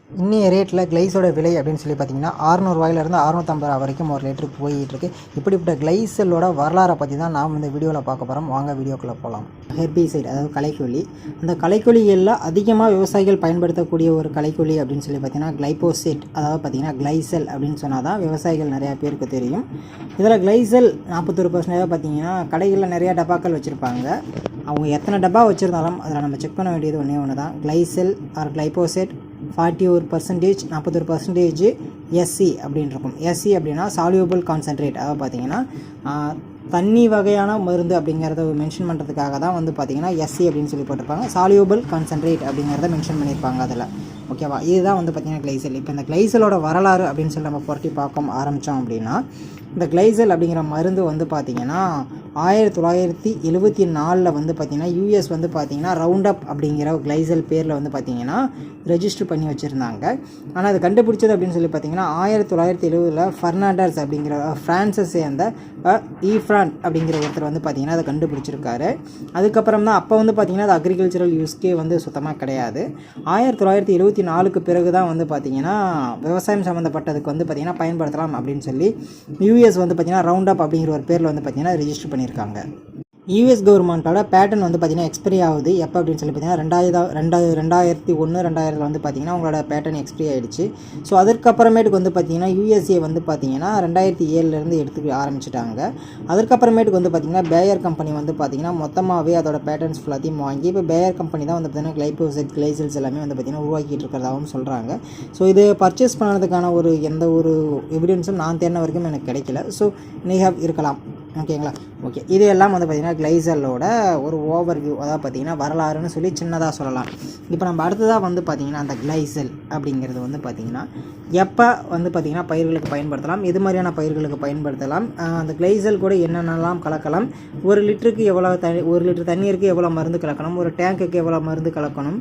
இன்னைய ரேட்டில் கிளைஸோட விலை அப்படின்னு சொல்லி பார்த்தீங்கன்னா 600 ரூபாயிலிருந்து 650 ரூபா வரைக்கும் ஒரு லிட்டருக்கு போயிட்டுருக்கு. இப்படிப்பட்ட கிளைசலோட வரலாறை பற்றி தான் நாம் இந்த வீடியோவில் பார்க்க போகிறோம். வாங்க வீடியோக்குள்ளே போகலாம். ஹெர்பிசைட் அதாவது களைக்கொல்லி. அந்த களைக்கொல்லிகளில் அதிகமாக விவசாயிகள் பயன்படுத்தக்கூடிய ஒரு களைக்கொல்லி அப்படின்னு சொல்லி பார்த்தீங்கன்னா கிளைபோசேட், அதாவது பார்த்தீங்கன்னா கிளைசல் அப்படின்னு சொன்னால் தான் விவசாயிகள் நிறையா பேருக்கு தெரியும். இதில் கிளைசல் 41% பார்த்தீங்கன்னா கடைகளில் நிறையா டப்பாக்கள் வச்சுருப்பாங்க. அவங்க எத்தனை டப்பா வச்சுருந்தாலும் அதில் நம்ம செக் பண்ண வேண்டியது ஒன்று தான். கிளைசல் ஆர் கிளைபோசேட் 41%, 41% எஸ்சி அப்படின்னு இருக்கும். எஸ்சி அப்படின்னா சால்யூபிள் கான்சன்ட்ரேட், அதாவது பார்த்தீங்கன்னா தண்ணி வகையான மருந்து அப்படிங்கிறத மென்ஷன் பண்ணுறதுக்காக தான் வந்து பார்த்திங்கன்னா எஸ்சி அப்படின்னு சொல்லி போட்டிருப்பாங்க. சால்யூபிள் கான்சன்ட்ரேட் அப்படிங்கிறத மென்ஷன் பண்ணியிருப்பாங்க அதில். ஓகேவா, இதுதான் வந்து பார்த்திங்கன்னா கிளைசல். இப்போ இந்த கிளைசலோட வரலாறு அப்படின்னு சொல்லி நம்ம புரட்டி பார்க்க ஆரம்பித்தோம் அப்படின்னா, இந்த கிளைசல் அப்படிங்கிற மருந்து வந்து பார்த்திங்கன்னா 1974 வந்து பார்த்திங்கன்னா யூஎஸ் வந்து பார்த்திங்கன்னா ரவுண்டப் அப்படிங்கிற கிளைசல் பேரில் வந்து பார்த்திங்கன்னா ரெஜிஸ்டர் பண்ணி வச்சுருந்தாங்க. ஆனால் அது கண்டுபிடிச்சது அப்படின்னு சொல்லி பார்த்திங்கன்னா 1970 ஃபெர்னாண்டஸ் அப்படிங்கிற ஃப்ரான்ஸை சேர்ந்த ஃப்ரான் அப்படிங்கிற ஒருத்தர் வந்து பார்த்திங்கன்னா அதை கண்டுபிடிச்சிருக்காரு. அதுக்கப்புறம் தான் அப்போ வந்து பார்த்திங்கன்னா அது அக்ரிகல்ச்சரல் யூஸ்க்கே வந்து சுத்தமாக கிடையாது. 1974க்கு பிறகு தான் வந்து பார்த்திங்கன்னா விவசாயம் சம்மந்தப்பட்டதுக்கு வந்து பார்த்திங்கன்னா பயன்படுத்தலாம் அப்படின்னு சொல்லி யூஎஸ் வந்து பார்த்திங்கன்னா ரவுண்டப் அப்படிங்கிற ஒரு பேரில் வந்து பார்த்திங்கன்னா ரெஜிஸ்டர் பண்ணியிருக்காங்க. யூஎஸ் கவர்மெண்ட்டோட பேட்டன் வந்து பார்த்திங்கன்னா எக்ஸ்பிரி ஆகுது எப்போ அப்படின்னு சொல்லி பார்த்தீங்கன்னா 2001-2000 வந்து பார்த்திங்கன்னா உங்களோட பேட்டன் எக்ஸ்பிரி ஆகிடுச்சு. ஸோ அதுக்கப்புறமேட்டுக்கு வந்து பார்த்திங்கன்னா யூஎஸ்ஏ வந்து பார்த்திங்கன்னா 2007 எடுத்துக்க ஆரம்பிச்சிட்டாங்க. அதுக்கப்புறமேட்டுக்கு வந்து பார்த்திங்கன்னா பேயர் கம்பெனி வந்து பார்த்திங்கன்னா மொத்தமாகவே அதோட பேட்டன்ஸ் ஃபுல்லாத்தையும் வாங்கி இப்போ பேயர் கம்பெனி தான் வந்து பார்த்திங்கன்னா கிளைபோசைட் கிளைசல்ஸ் எல்லாமே வந்து பார்த்திங்கன்னா உருவாக்கிட்டு இருக்கிறதாகவும் சொல்கிறாங்க. ஸோ இது பர்ச்சேஸ் பண்ணுறதுக்கான எந்த ஒரு எவிடன்ஸும் நான் தேடின வரைக்கும் எனக்கு கிடைக்கல. ஸோ நீஹாவ் இருக்கலாம். ஓகேங்களா, ஓகே. இது எல்லாம் வந்து பார்த்திங்கன்னா கிளைசலோட ஒரு ஓவர் வியூ, அதாவது பார்த்திங்கன்னா வரலாறுன்னு சொல்லி சின்னதாக சொல்லலாம். இப்போ நம்ம அடுத்ததாக வந்து பார்த்திங்கன்னா அந்த கிளைசல் அப்படிங்கிறது வந்து பார்த்திங்கன்னா எப்போ வந்து பார்த்திங்கன்னா பயிர்களுக்கு பயன்படுத்தலாம், எது மாதிரியான பயிர்களுக்கு பயன்படுத்தலாம், அந்த கிளைசல் கூட என்னென்னலாம் கலக்கலாம், ஒரு லிட்டருக்கு எவ்வளோ ஒரு லிட்டர் தண்ணீருக்கு எவ்வளோ மருந்து கலக்கணும், ஒரு டேங்க்குக்கு எவ்வளோ மருந்து கலக்கணும்,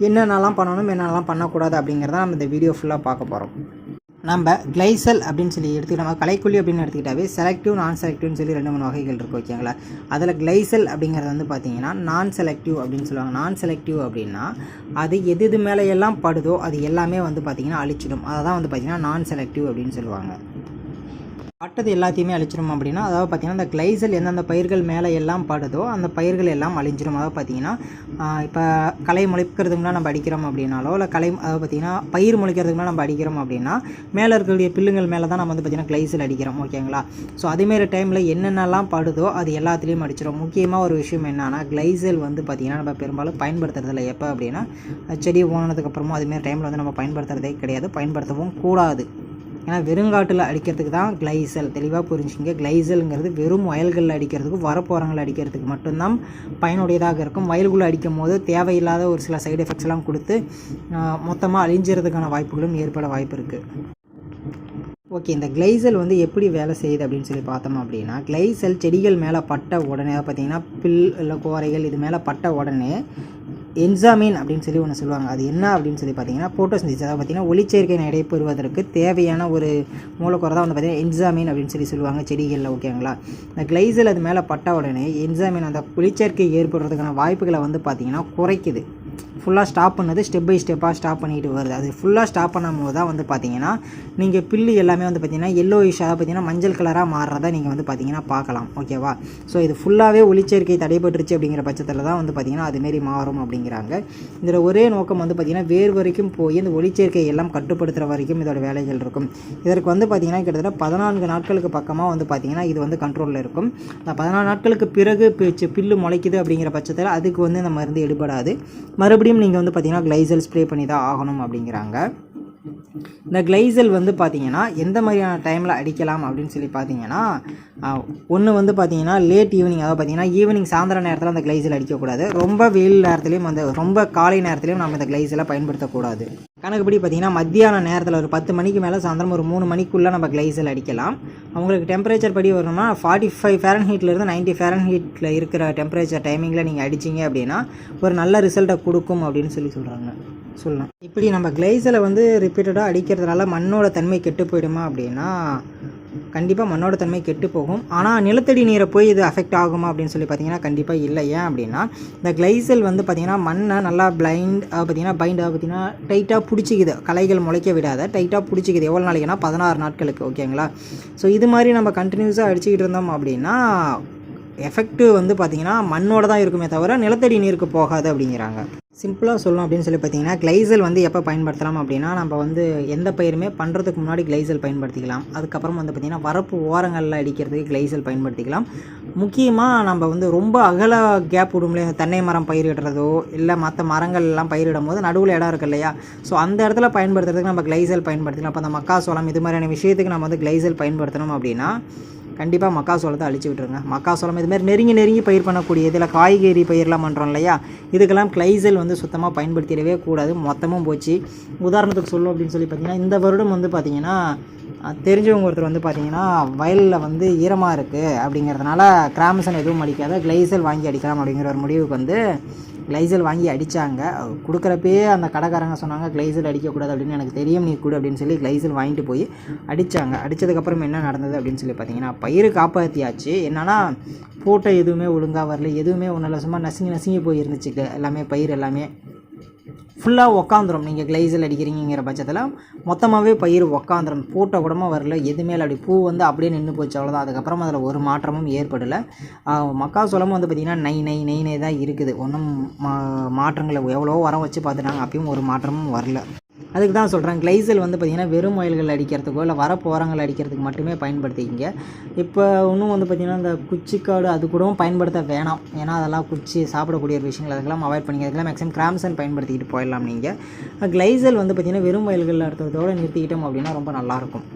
என்னென்னலாம் பண்ணணும், என்னென்னலாம் பண்ணக்கூடாது அப்படிங்கிறத நம்ம இந்த வீடியோ ஃபுல்லாக பார்க்க போகிறோம். நம்ம கிளைசல் அப்படின்னு சொல்லி எடுத்துக்கிட்டோம், களைக்கொல்லி அப்படின்னு எடுத்துக்கிட்டாவே செலக்டிவ் நான் செலக்டிவ்னு சொல்லி 2-3 வகைகள் இருக்குது. ஓகேங்களா, அதில் கிளைசல் அப்படிங்கிறது வந்து பார்த்திங்கன்னா நான் செலக்டிவ் அப்படின்னு சொல்லுவாங்க. நான் செலக்டிவ் அப்படின்னா அது எது மேலே எல்லாம் படுதோ அது எல்லாமே வந்து பார்த்திங்கன்னா அழிச்சிடும். அதை தான் வந்து பார்த்திங்கன்னா நான் செலக்டிவ் அப்படின்னு சொல்லுவாங்க. பட்டது எல்லாத்தையுமே அழிச்சிடும் அப்படின்னா, அதாவது பார்த்திங்கன்னா இந்த கிளைசல் எந்தெந்த பயிர்கள் மேலே எல்லாம் படுதோ அந்த பயிர்கள் எல்லாம் அழிஞ்சிடும். அதாவது பார்த்திங்கன்னா இப்போ களை முளைக்கிறதுக்கு முன்னாடி நம்ம அடிக்கிறோம் அப்படின்னாலோ இல்லை அதாவது பார்த்திங்கன்னா பயிர் முளைக்கிறதுக்கு முன்னாடி நம்ம அடிக்கிறோம் அப்படின்னா மேலே இருக்கக்கூடிய பில்லுங்கள் மேலே தான் நம்ம வந்து பார்த்திங்கன்னா கிளைசல் அடிக்கிறோம். ஓகேங்களா, ஸோ அதேமாரி டைமில் என்னென்னலாம் படுதோ அது எல்லாத்துலேயும் அடிச்சிடும். முக்கியமாக ஒரு விஷயம் என்னன்னா, கிளைசல் வந்து பார்த்திங்கன்னா நம்ம பெரும்பாலும் பயன்படுத்துறதில்ல. எப்போ அப்படின்னா செடி ஓனதுக்கப்புறமும் அதுமாரி டைமில் வந்து நம்ம பயன்படுத்துறதே கிடையாது, பயன்படுத்தவும் கூடாது. ஏன்னா வெறுங்காட்டில் அடிக்கிறதுக்கு தான் கிளைசல், தெளிவாக புரிஞ்சுங்க. கிளைசலுங்கிறது வெறும் வயல்களில் அடிக்கிறதுக்கு வரப்போகிறவங்களை அடிக்கிறதுக்கு மட்டும்தான் பயனுடையதாக இருக்கும். வயல்குள்ளே அடிக்கும் போது தேவையில்லாத ஒரு சில சைடு எஃபெக்ட்ஸ்லாம் கொடுத்து மொத்தமாக அழிஞ்சிறதுக்கான வாய்ப்புகளும் ஏற்பட வாய்ப்பு இருக்குது. ஓகே, இந்த கிளைசல் வந்து எப்படி வேலை செய்யுது அப்படின்னு சொல்லி பார்த்தோம் அப்படின்னா, கிளைசல் செடிகள் மேலே பட்ட உடனே பார்த்திங்கன்னா பில் இல்லை கோரைகள் இது மேலே பட்ட உடனே என்சாமின் அப்படின்னு சொல்லி ஒன்று சொல்லுவாங்க. அது என்ன அப்படின்னு சொல்லி பார்த்தீங்கன்னா போட்டோசிந்தசிஸ், அதாவது பார்த்திங்கன்னா ஒளிச்சேர்க்கை நடைபெறுவதற்கு தேவையான ஒரு மூலக்கூறு தான் வந்து பார்த்திங்கன்னா என்சாமின் அப்படின்னு சொல்லி சொல்லுவாங்க செடிகளில். ஓகேங்களா, இந்த கிளைசல் அது மேலே பட்ட உடனே என்சாமின் அந்த ஒளிச்சேர்க்கை ஏற்படுறதுக்கான வாய்ப்புகளை வந்து பார்த்திங்கன்னா குறைக்குது. ஃபுல்லாக ஸ்டாப் பண்ணது ஸ்டெப் பை ஸ்டெப்பாக ஸ்டாப் பண்ணிட்டு வருது. அது ஃபுல்லாக ஸ்டாப் பண்ணும்போது தான் வந்து பார்த்திங்கன்னா நீங்கள் பில்லு எல்லாமே வந்து பார்த்திங்கன்னா எல்லோயிஷ், அதாவது பார்த்திங்கன்னா மஞ்சள் கலராக மாறுறதை நீங்கள் வந்து பார்த்திங்கன்னா பார்க்கலாம். ஓகேவா, ஸோ இது ஃபுல்லாகவே ஒளிச்சேர்க்கை தடைபட்டுருச்சு அப்படிங்கிற பட்சத்தில் தான் வந்து பார்த்திங்கன்னா அதுமாரி மாறும் அப்படிங்கிறாங்க. இதில் ஒரே நோக்கம் வந்து பார்த்திங்கன்னா வேர் வரைக்கும் போய் இந்த ஒளிச்சேர்க்கை எல்லாம் கட்டுப்படுத்துகிற வரைக்கும் இதோட வேலைகள் இருக்கும். இதற்கு வந்து பார்த்திங்கன்னா கிட்டத்தட்ட 14 நாட்களுக்கு பக்கமாக வந்து பார்த்திங்கன்னா இது வந்து கண்ட்ரோலில் இருக்கும். 14 நாட்களுக்கு பிறகு பில்லு முளைக்குது அப்படிங்கிற பட்சத்தில் அதுக்கு வந்து இந்த மருந்து எடுபடாது. மறுபடியும் நீங்கள் வந்து பார்த்திங்கன்னா கிளைசல் ஸ்ப்ரே பண்ணி தான் ஆகணும் அப்படிங்கிறாங்க. இந்த கிளைசல் வந்து பார்த்திங்கன்னா எந்த மாதிரியான டைமில் அடிக்கலாம் அப்படின்னு சொல்லி பார்த்தீங்கன்னா, ஒன்று வந்து பார்த்திங்கன்னா லேட் ஈவினிங், அதாவது பார்த்திங்கன்னா ஈவினிங் சாயந்தர நேரத்தில் அந்த கிளைசல் அடிக்கக்கூடாது. ரொம்ப வெயில் நேரத்துலையும் ரொம்ப காலை நேரத்துலையும் நம்ம இந்த கிளைசலை பயன்படுத்தக்கூடாது. கணக்குப்படி பார்த்திங்கன்னா மத்தியான நேரத்தில் ஒரு 10 மணிக்கு மேலே சாயந்தரம் ஒரு 3 மணிக்குள்ளே நம்ம கிளைசல் அடிக்கலாம். அவங்களுக்கு டெம்பரேச்சர் படி வரணும்னா 45 ஃபேரன்ஹீட்லேருந்து 90 ஃபேரன்ஹீட்டில் இருக்கிற டெம்பரேச்சர் டைமிங்கில் நீங்கள் அடிச்சிங்க அப்படின்னா ஒரு நல்ல ரிசல்ட்டை கொடுக்கும் அப்படின்னு சொல்லலாம். இப்படி நம்ம கிளைசலை வந்து ரிப்பீட்டடாக அடிக்கிறதுனால மண்ணோட தன்மை கெட்டு போயிடுமா அப்படின்னா கண்டிப்பாக மண்ணோட தன்மை கெட்டு போகும். ஆனால் நிலத்தடி நீரை போய் இது அஃபெக்ட் ஆகுமா அப்படின்னு சொல்லி பார்த்தீங்கன்னா கண்டிப்பாக இல்லை. ஏன் அப்படின்னா இந்த கிளைசல் வந்து பார்த்திங்கன்னா மண்ணை நல்லா பைண்ட் பார்த்திங்கன்னா டைட்டாக பிடிச்சிக்குது. களைகள் முளைக்க விடாத டைட்டாக பிடிச்சிக்குது. எவ்வளோ நாளைக்குன்னா 16 நாட்களுக்கு. ஓகேங்களா? ஸோ இது மாதிரி நம்ம கண்டினியூஸாக அடிச்சுக்கிட்டு இருந்தோம் அப்படின்னா எஃபெக்ட்டு வந்து பார்த்திங்கன்னா மண்ணோட தான் இருக்குமே தவிர நிலத்தடி நீருக்கு போகாது அப்படிங்கிறாங்க. சிம்பிளாக சொல்லணும் அப்படின்னு சொல்லி பார்த்தீங்கன்னா கிளைசல் வந்து எப்போ பயன்படுத்தலாம் அப்படின்னா நம்ம வந்து எந்த பயிருமே பண்ணுறதுக்கு முன்னாடி கிளைசல் பயன்படுத்திக்கலாம். அதுக்கப்புறம் வந்து பார்த்திங்கன்னா வரப்பு ஓரங்களில் அடிக்கிறதுக்கு கிளைசல் பயன்படுத்திக்கலாம். முக்கியமாக நம்ம வந்து ரொம்ப அகல கேப் விடும்லையே, தென்னை மரம் பயிரிடுறதோ இல்லை மற்ற மரங்கள்லாம் பயிரிடும் போது நடுவில் இடம் இருக்குது இல்லையா, ஸோ அந்த இடத்துல பயன்படுத்துறதுக்கு நம்ம கிளைசல் பயன்படுத்திக்கலாம். அப்போ அந்த மக்காசோளம் இது மாதிரியான விஷயத்துக்கு நம்ம வந்து கிளைசல் பயன்படுத்தணும் அப்படின்னா கண்டிப்பாக மக்காசோளத்தை அழிச்சு விட்டுருங்க. மக்காசோளம் இதுமாதிரி நெருங்கி பயிர் பண்ணக்கூடிய இதில் காய்கறி பயிரெலாம் பண்ணுறோம் இல்லையா, இதுக்கெல்லாம் கிளைசல் வந்து சுத்தமாக பயன்படுத்திடவே கூடாது. மொத்தமும் போச்சு. உதாரணத்துக்கு சொல்லும் அப்படின்னு சொல்லி பார்த்திங்கன்னா இந்த வருடம் வந்து பார்த்திங்கன்னா தெரிஞ்சவங்க ஒருத்தர் வந்து பார்த்திங்கன்னா வயலில் வந்து ஈரமாக இருக்குது அப்படிங்கிறதுனால கிராமசன் எதுவும் அடிக்காத கிளைசல் வாங்கி அடிக்கலாம் அப்படிங்கிற ஒரு முடிவுக்கு வந்து கிளைசல் வாங்கி அடித்தாங்க. கொடுக்குறப்பயே அந்த கடைக்காரங்க சொன்னாங்க கிளைசல் அடிக்கக்கூடாது அப்படின்னு, எனக்கு தெரியும் நீ கூட அப்படின்னு சொல்லி கிளைசல் வாங்கிட்டு போய் அடித்தாங்க. அடித்ததுக்கப்புறம் என்ன நடந்தது அப்படின்னு சொல்லி பார்த்தீங்கன்னா பயிர் காப்பாற்றியாச்சு. என்னன்னா போட்டோ எதுவுமே ஒழுங்காக வரல, எதுவுமே ஒன்றும் இல்லை, சும்மா நசுங்கி போய் இருந்துச்சு எல்லாமே. பயிர் எல்லாமே ஃபுல்லாக உக்காந்துரும். நீங்கள் கிளைசல் அடிக்கிறீங்கிற பட்சத்தில் மொத்தமாகவே பயிர் உக்காந்துரும். போட்ட கூடமா வரல, எதுவுமே இல்லை. அப்படி பூ வந்து அப்படியே நின்று போச்சு, அவ்வளோதான். அதுக்கப்புறம் அதில் ஒரு மாற்றமும் ஏற்படலை. மக்காசோளமும் வந்து பார்த்திங்கன்னா நை தான் இருக்குது. ஒன்றும் மாற்றங்களை எவ்வளோ உரம் வச்சு பார்த்துட்டாங்க, அப்பயும் ஒரு மாற்றமும் வரல. அதுக்கு தான் சொல்கிறேன் கிளைசல் வந்து பார்த்திங்கன்னா வெறும் வயல்கள் அடிக்கிறதுக்கோ இல்லை வரப்போரங்கள் அடிக்கிறதுக்கு மட்டுமே பயன்படுத்திக்கிங்க. இப்போ இன்னும் வந்து பார்த்திங்கன்னா இந்த குச்சிக்காடு அது கூடவும் பயன்படுத்த வேணாம். ஏன்னா அதெல்லாம் குச்சி சாப்பிடக்கூடிய ஒரு விஷயங்கள், அதுக்கெல்லாம் அவாய்ட் பண்ணிங்க. அதுக்கெல்லாம் மேக்ஸிமம் கிராம்சன் பயன்படுத்திக்கிட்டு போயிடலாம். நீங்கள் கிளைசல் வந்து பார்த்திங்கன்னா வெறும் வயல்களில் அடுத்ததோடு நிறுத்திக்கிட்டோம் அப்படின்னா ரொம்ப நல்லாயிருக்கும்.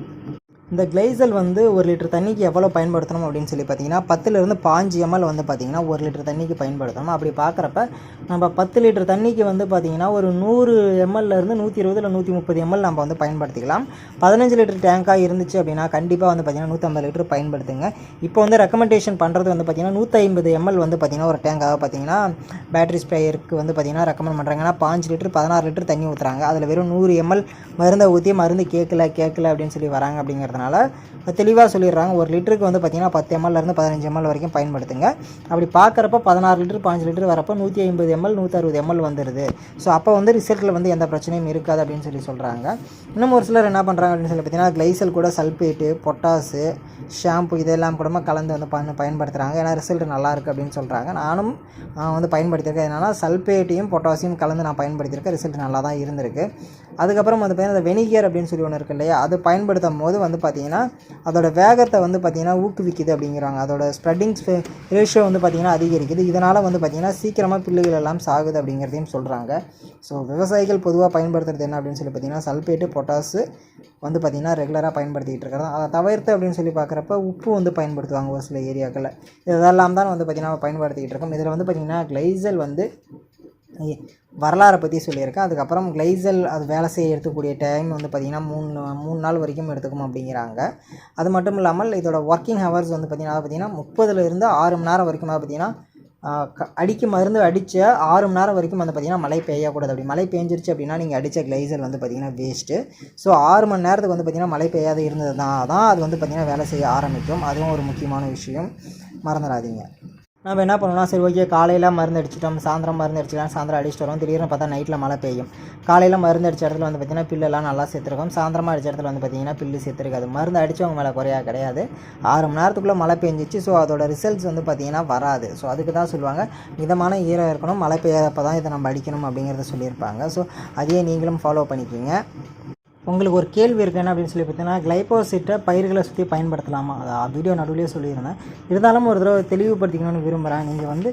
இந்த கிளைசல் வந்து 1 லிட்டர் தண்ணிக்கு எவ்வளோ பயன்படுத்தணும் அப்படின்னு சொல்லி பார்த்தீங்கன்னா 10லேருந்து 15 ml வந்து பார்த்திங்கன்னா 1 லிட்டர் தண்ணிக்கு பயன்படுத்தணும். அப்படி பார்க்குறப்ப நம்ம 10 லிட்டர் தண்ணிக்கு வந்து பார்த்திங்கன்னா ஒரு 100 mlலேருந்து 120 இல்லை 130 ml நம்ம வந்து பயன்படுத்திக்கலாம். 15 லிட்டர் டேங்காக இருந்துச்சு அப்படின்னா கண்டிப்பாக வந்து பார்த்திங்கன்னா 150 லிட்டர் பயன்படுத்துங்க. இப்போ வந்து ரெக்கமெண்டேஷன் பண்ணுறது வந்து பார்த்திங்கன்னா 150 ml வந்து பார்த்திங்கன்னா ஒரு டேங்காக பார்த்திங்கன்னா பேட்டரி ஸ்ப்ரேயருக்கு வந்து பார்த்திங்கன்னா ரெக்கமெண்ட் பண்ணுறாங்க. ஏன்னா 5 லிட்டர் 16 லிட்டர் தண்ணி ஊற்றுறாங்க, அதில் வெறும் 100 ml மருந்தை ஊற்றி மருந்து கேட்கல அப்படின்னு சொல்லி வராங்க. அப்படிங்கிறதுனால தெளிவாக சொல்லிடுறாங்க 1 லிட்டருக்கு வந்து பார்த்திங்கன்னா 10 mlலேருந்து 15 ml வரைக்கும் பயன்படுத்துங்க. அப்படி பார்க்குறப்ப 16 லிட்டர் 5 லிட்டர் வரப்போ 150 ml 160 ml வந்துடுது. ஸோ அப்போ வந்து ரிசல்ட்டில் வந்து எந்த பிரச்சனையும் இருக்காது அப்படின்னு சொல்லி சொல்கிறாங்க. இன்னும் ஒரு சிலர் என்ன பண்ணுறாங்க அப்படின்னு சொல்லி பார்த்திங்கன்னா கிளைசல் கூட சல்பேட்டு, பொட்டாசு, ஷாம்பு இதெல்லாம் கூட கலந்து வந்து பயன்படுத்துகிறாங்க. ஏன்னா ரிசல்ட் நல்லாயிருக்கு அப்படின்னு சொல்கிறாங்க. நானும் வந்து பயன்படுத்தியிருக்கேன். என்னென்னா சல்பேட்டையும் பொட்டாசியம் கலந்து நான் பயன்படுத்தியிருக்கேன். ரிசல்ட் நல்லா தான் இருந்திருக்கு. அதுக்கப்புறம் வந்து பார்த்திங்கன்னா அந்த வெனிகர் அப்படின்னு சொல்லி ஒன்று இருக்குது இல்லையா, அது பயன்படுத்தும் போது வந்து பார்த்திங்கன்னா அதோட வேகத்தை வந்து பார்த்திங்கன்னா ஊக்குவிக்குது அப்படிங்கிறாங்க. அதோட ஸ்ப்ரெட்டிங்ஸ் ரேஷியோ வந்து பார்த்திங்கன்னா அதிகரிக்குது. இதனால் வந்து பார்த்திங்கன்னா சீக்கிரமாக பில்லுகள் எல்லாம் சாகுது அப்படிங்கிறதையும் சொல்கிறாங்க. ஸோ விவசாயிகள் பொதுவாக பயன்படுத்துறது என்ன அப்படின்னு சொல்லி பார்த்திங்கன்னா சல்பேட்டு, பொட்டாசு வந்து பார்த்திங்கன்னா ரெகுலராக பயன்படுத்திகிட்டு இருக்கிறது. அதை தவிர்த்து அப்படின்னு சொல்லி பார்க்குறப்ப உப்பு வந்து பயன்படுத்துவாங்க ஒரு சில ஏரியாக்களில். இதெல்லாம் தான் வந்து பார்த்திங்கன்னா பயன்படுத்திக்கிட்டு இருக்கோம். இதில் வந்து பார்த்திங்கன்னா கிளைசல் வந்து வரலாறை பற்றி சொல்லியிருக்கேன். அதுக்கப்புறம் கிளைசல் அது வேலை செய்ய எடுத்துக்கூடிய டைம் வந்து பார்த்திங்கன்னா 3 நாள் வரைக்கும் எடுத்துக்கும் அப்படிங்கிறாங்க. அது மட்டும் இல்லாமல் இதோட ஒர்க்கிங் ஹவர்ஸ் வந்து பார்த்திங்கன்னா 30லேருந்து 6 மணி நேரம் வரைக்கும் பார்த்திங்கன்னா மருந்து அடித்த 6 மணி நேரம் வரைக்கும் வந்து பார்த்திங்கன்னா மழை பெய்யக்கூடாது. அப்படி மழை பெஞ்சிருச்சு அப்படின்னா நீங்கள் அடித்த கிளைசல் வந்து பார்த்திங்கன்னா வேஸ்ட்டு. ஸோ 6 மணி நேரத்துக்கு வந்து பார்த்திங்கன்னா மழை பெய்யாத இருந்தது தான் அது வந்து பார்த்திங்கன்னா வேலை செய்ய ஆரம்பிக்கும். அதுவும் ஒரு முக்கியமான விஷயம், மறந்துடாதீங்க. நம்ம என்ன பண்ணோம்னா சரி ஓகே காலையில் மருந்து அடிச்சிட்டோம், சாயந்தரம் மருந்து அடிச்சிக்கலாம், சாயந்தரம் அடிச்சுட்டு வரோம், திடீர்னு பார்த்தா நைட்டில் மழை பெய்யும். காலையில் மருந்து அடித்த இடத்துல வந்து பார்த்திங்கன்னா பில்லெல்லாம் நல்லா சேர்த்துருக்கும், சாயந்தரமாக அடித்த இடத்துல வந்து பார்த்திங்கன்னா பில்லு சேர்த்துருக்காது. மருந்து அடித்தவங்க மேலே குறையா கிடையாது. 6 மணி நேரத்துக்குள்ளே மழை பெஞ்சிச்சு. ஸோ அதோட ரிசல்ட்ஸ் வந்து பார்த்திங்கன்னா வராது. ஸோ அதுக்கு தான் சொல்லுவாங்க மிதமான ஈரம் இருக்கணும், மழை பெய்யாதப்போ தான் இதை நம்ம அடிக்கணும் அப்படிங்கிறத சொல்லியிருப்பாங்க. ஸோ அதையே நீங்களும் ஃபாலோ பண்ணிக்கிங்க. உங்களுக்கு ஒரு கேள்வி இருக்குது என்ன அப்படின்னு சொல்லி பார்த்தீங்கன்னா கிளைபோசைட்டை பயிர்களை சுற்றி பயன்படுத்தலாமா, அதை வீடியோ நடுவிலேயே சொல்லியிருந்தேன். இருந்தாலும் ஒரு தடவை தெளிவுபடுத்திக்கணும்னு விரும்புகிறேன். நீங்கள் வந்து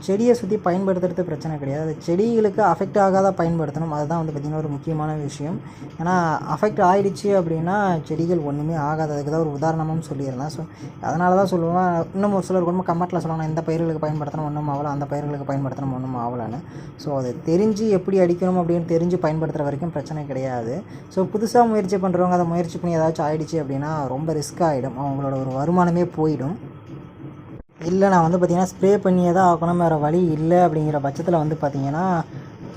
செடியை சுற்றி பயன்படுத்துறது பிரச்சனை கிடையாது, அது செடிகளுக்கு அஃபெக்ட் ஆகாத பயன்படுத்தணும். அதுதான் வந்து பார்த்திங்கன்னா ஒரு முக்கியமான விஷயம். ஏன்னா அஃபெக்ட் ஆகிடுச்சு அப்படின்னா செடிகள் ஒன்றுமே ஆகாது. அதுக்கு தான் ஒரு உதாரணமும் சொல்லியிருந்தேன். ஸோ அதனால தான் சொல்லுவேன். இன்னும் ஒரு சிலர் ரொம்ப கமெண்ட்டில் சொல்லுவாங்க இந்த பயிர்களுக்கு பயன்படுத்தணும் ஒன்றும் ஆகலை, அந்த பயிர்களுக்கு பயன்படுத்தணும் ஒன்றும் ஆகலைன்னு. ஸோ அதை தெரிஞ்சு எப்படி அடிக்கணும் அப்படின்னு தெரிஞ்சு பயன்படுத்துகிற வரைக்கும் பிரச்சனை கிடையாது. ஸோ புதுசாக முயற்சி பண்ணுறவங்க அதை முயற்சி பண்ணி ஏதாச்சும் ஆகிடுச்சு அப்படின்னா ரொம்ப ரிஸ்க் ஆகிடும், அவங்களோட ஒரு வருமானமே போயிடும். இல்லை நான் வந்து பார்த்திங்கன்னா ஸ்ப்ரே பண்ணியே தான் ஆகணும், வேறு வழி இல்லை அப்படிங்கிற பட்சத்தில் வந்து பார்த்திங்கன்னா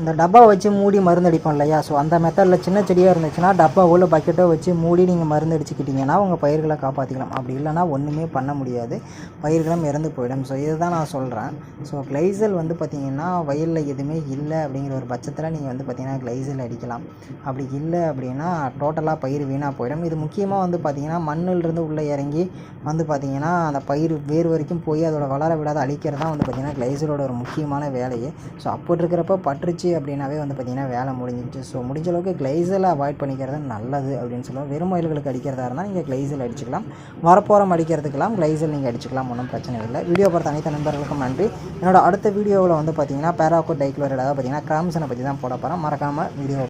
இந்த டப்பா வச்சு மூடி மருந்து அடிப்போம் இல்லையா, ஸோ அந்த மெத்தடில் சின்ன செடியாக இருந்துச்சுன்னா டப்பாவோ பக்கெட்டோ வச்சு மூடி நீங்கள் மருந்து அடிச்சுக்கிட்டிங்கன்னா உங்கள் பயிர்களை காப்பாற்றிக்கலாம். அப்படி இல்லைனா ஒன்றுமே பண்ண முடியாது, பயிர்களும் இறந்து போயிடும். ஸோ இதை தான் நான் சொல்கிறேன். ஸோ கிளைசல் வந்து பார்த்திங்கன்னா வயலில் எதுவுமே இல்லை அப்படிங்கிற ஒரு பட்சத்தில் நீங்கள் வந்து பார்த்திங்கன்னா கிளைசல் அடிக்கலாம். அப்படி இல்லை அப்படின்னா டோட்டலாக பயிர் வீணாக போயிடும். இது முக்கியமாக வந்து பார்த்திங்கன்னா மண்ணிலிருந்து உள்ளே இறங்கி வந்து பார்த்திங்கன்னா அந்த பயிர் வேறு வரைக்கும் போய் அதோட வளர விடாத அழிக்கிறது தான் வந்து பார்த்திங்கன்னா கிளைசலோட ஒரு முக்கியமான வேலையே. ஸோ அப்படி இருக்கிறப்ப பற்றுச்சு அப்படின்னாவே வந்து பார்த்திங்கன்னா வேலை முடிஞ்சிச்சு. ஸோ முடிஞ்ச அளவுக்கு கிளைசலை அவாய்ட் பண்ணிக்கிறது நல்லது அப்படின்னு சொல்லுவோம். வெறும் மயில்களுக்கு அடிக்கிறதா இருந்தால் நீங்கள் கிளைசல் அடிச்சுக்கலாம், வரப்போரம் அடிக்கிறதுக்கெல்லாம் கிளைசல் நீங்கள் அடிச்சுக்கலாம், ஒன்றும் பிரச்சனை இல்லை. வீடியோ பார்த்த அனைத்து நண்பர்களுக்கும் நன்றி. என்னோட அடுத்த வீடியோவில் வந்து பார்த்திங்கன்னா பேராகோட் டைக்ளோரைட், அதாவது பார்த்திங்கன்னா கிராம்சனை பற்றி தான் போட போகிறேன். மறக்காமல் வீடியோ